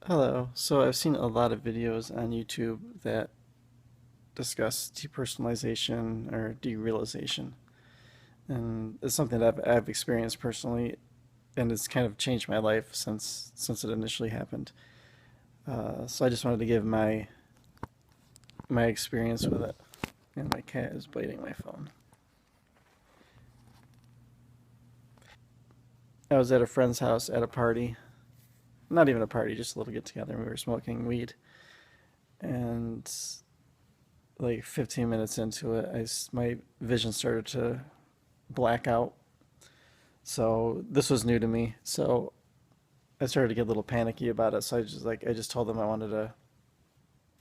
Hello. So I've seen a lot of videos on YouTube that discuss depersonalization or derealization, and it's something that I've experienced personally, and it's kind of changed my life since it initially happened. So I just wanted to give my experience with it. And my cat is biting my phone. I was at a friend's house at a party, not even a party, just a little get together. And we were smoking weed, and like 15 minutes into it, my vision started to black out. So this was new to me. So I started to get a little panicky about it. So I just told them I wanted to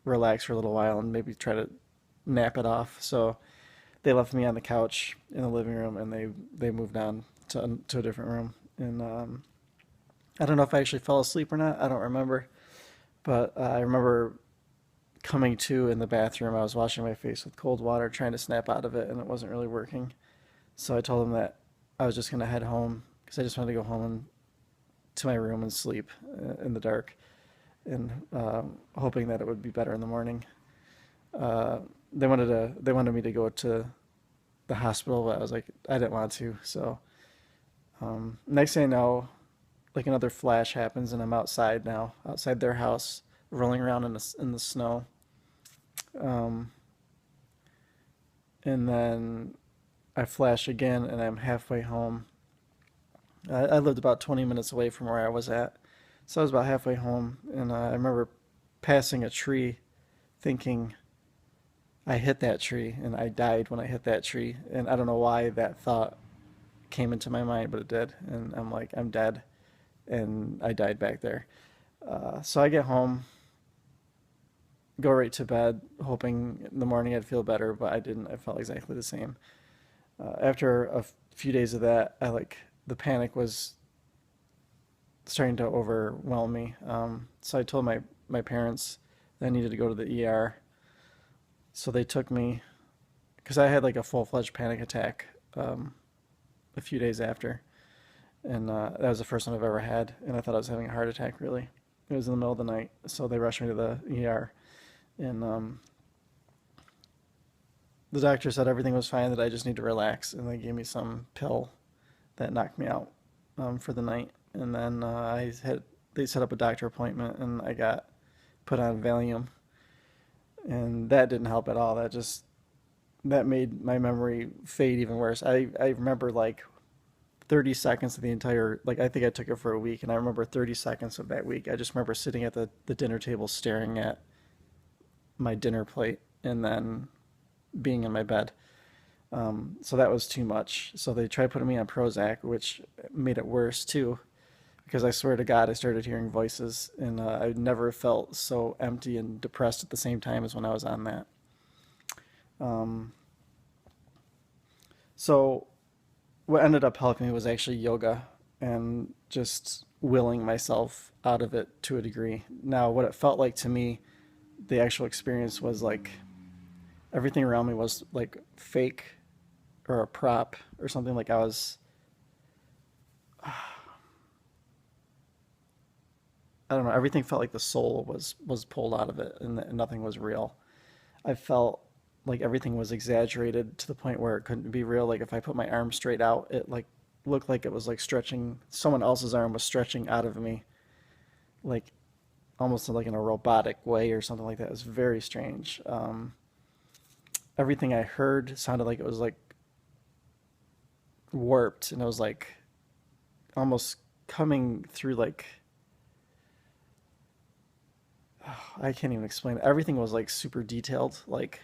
relax for a little while and maybe try to nap it off. So they left me on the couch in the living room, and they moved on to a different room. And I don't know if I actually fell asleep or not. I don't remember, but I remember coming to in the bathroom. I was washing my face with cold water, trying to snap out of it, and it wasn't really working. So I told them that I was just gonna head home because I just wanted to go home and to my room and sleep in the dark, and hoping that it would be better in the morning. Uh, they wanted me to go to the hospital, but I was like I didn't want to. So next thing I know, like another flash happens, and I'm outside now, outside their house, rolling around in the snow. Um, and then I flash again, and I'm halfway home. I lived about 20 minutes away from where I was at, so I was about halfway home, and I remember passing a tree, thinking I hit that tree, and I died when I hit that tree, and I don't know why that thought came into my mind, but it did, and I'm like, I'm dead, and I died back there. So I get home, go right to bed, hoping in the morning I'd feel better, but I didn't. I felt exactly the same. After a few days of that, the panic was starting to overwhelm me. So I told my parents that I needed to go to the ER. So they took me because I had like a full fledged panic attack a few days after, and that was the first one I've ever had, and I thought I was having a heart attack. Really, it was in the middle of the night, so they rushed me to the ER, and the doctor said everything was fine, that I just need to relax, and they gave me some pill that knocked me out for the night. And then they set up a doctor appointment, and I got put on Valium, and that didn't help at all. That made my memory fade even worse. I remember like 30 seconds of the entire, like I think I took it for a week, and I remember 30 seconds of that week. I just remember sitting at the dinner table staring at my dinner plate, and then being in my bed. So that was too much. So they tried putting me on Prozac, which made it worse too, because I swear to God, I started hearing voices, and I never felt so empty and depressed at the same time as when I was on that. Um, so what ended up helping me was actually yoga and just willing myself out of it to a degree. Now, what it felt like to me, the actual experience was like everything around me was like fake or a prop or something. Like I don't know, everything felt like the soul was pulled out of it, and nothing was real. I felt like everything was exaggerated to the point where it couldn't be real. Like if I put my arm straight out, it like looked like it was like stretching. Someone else's arm was stretching out of me, like almost like in a robotic way or something like that. It was very strange. Everything I heard sounded like it was like warped, and it was like almost coming through like I can't even explain it. Everything was like super detailed. Like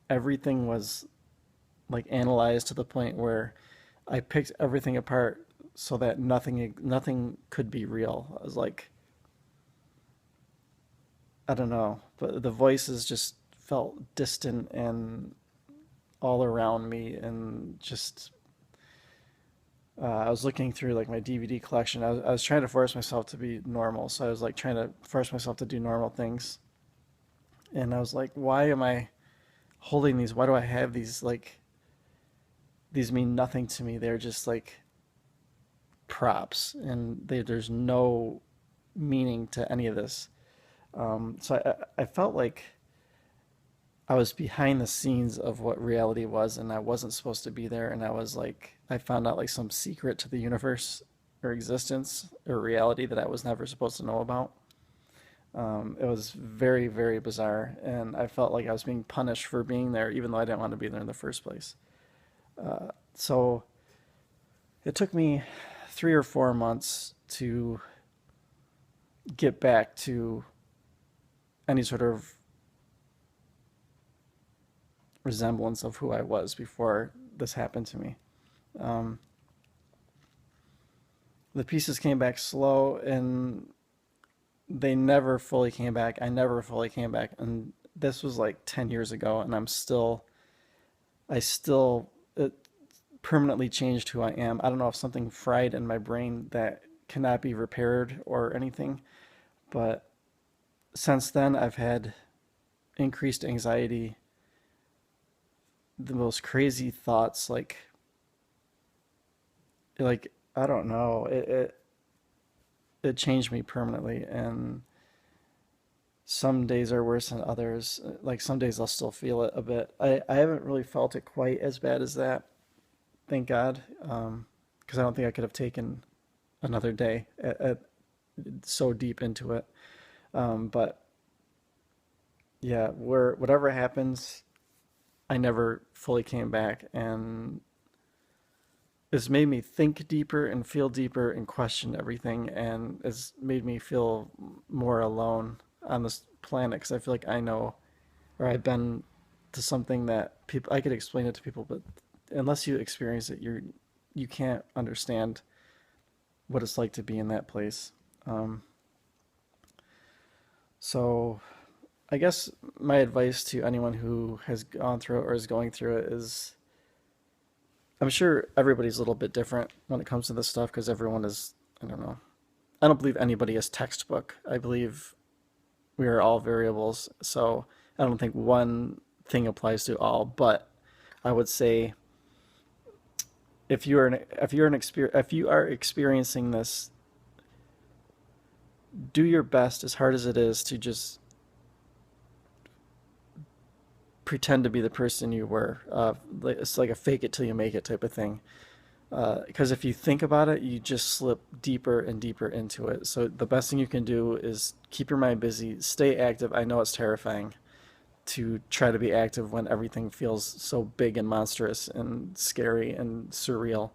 everything was like analyzed to the point where I picked everything apart so that nothing could be real. I was like, I don't know, but the voices just felt distant and all around me, and just I was looking through like my DVD collection. I was trying to force myself to be normal, so I was like trying to force myself to do normal things, and I was like, why am I holding these? Why do I have these? Like these mean nothing to me. They're just like props, and there's no meaning to any of this. So I felt like I was behind the scenes of what reality was, and I wasn't supposed to be there. And I was like, I found out like some secret to the universe or existence or reality that I was never supposed to know about. It was very, very bizarre, and I felt like I was being punished for being there, even though I didn't want to be there in the first place. So it took me 3 or 4 months to get back to any sort of resemblance of who I was before this happened to me. Um, the pieces came back slow, and they never fully came back. I never fully came back, and this was like 10 years ago, and I still, it permanently changed who I am. I don't know if something fried in my brain that cannot be repaired or anything, but since then I've had increased anxiety, the most crazy thoughts, like I don't know, it changed me permanently, and some days are worse than others. Like some days I'll still feel it a bit. I haven't really felt it quite as bad as that, thank God, because I don't think I could have taken another day so deep into it. But yeah, whatever happens, I never fully came back, and it's made me think deeper and feel deeper and question everything, and it's made me feel more alone on this planet because I feel like I know, or I've been to something that people I could explain it to people, but unless you experience it, you can't understand what it's like to be in that place. Um, so I guess my advice to anyone who has gone through it or is going through it is I'm sure everybody's a little bit different when it comes to this stuff because everyone is, I don't know. I don't believe anybody is textbook. I believe we are all variables. So I don't think one thing applies to all, but I would say if you are experiencing this, do your best as hard as it is to just pretend to be the person you were. It's like a fake it till you make it type of thing. Because if you think about it, you just slip deeper and deeper into it. So the best thing you can do is keep your mind busy, stay active. I know it's terrifying to try to be active when everything feels so big and monstrous and scary and surreal.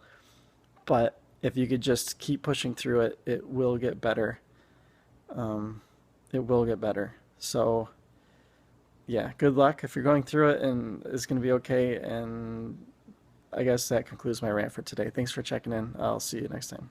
But if you could just keep pushing through it, it will get better. Um, it will get better. So yeah, good luck if you're going through it, and it's going to be okay. And I guess that concludes my rant for today. Thanks for checking in. I'll see you next time.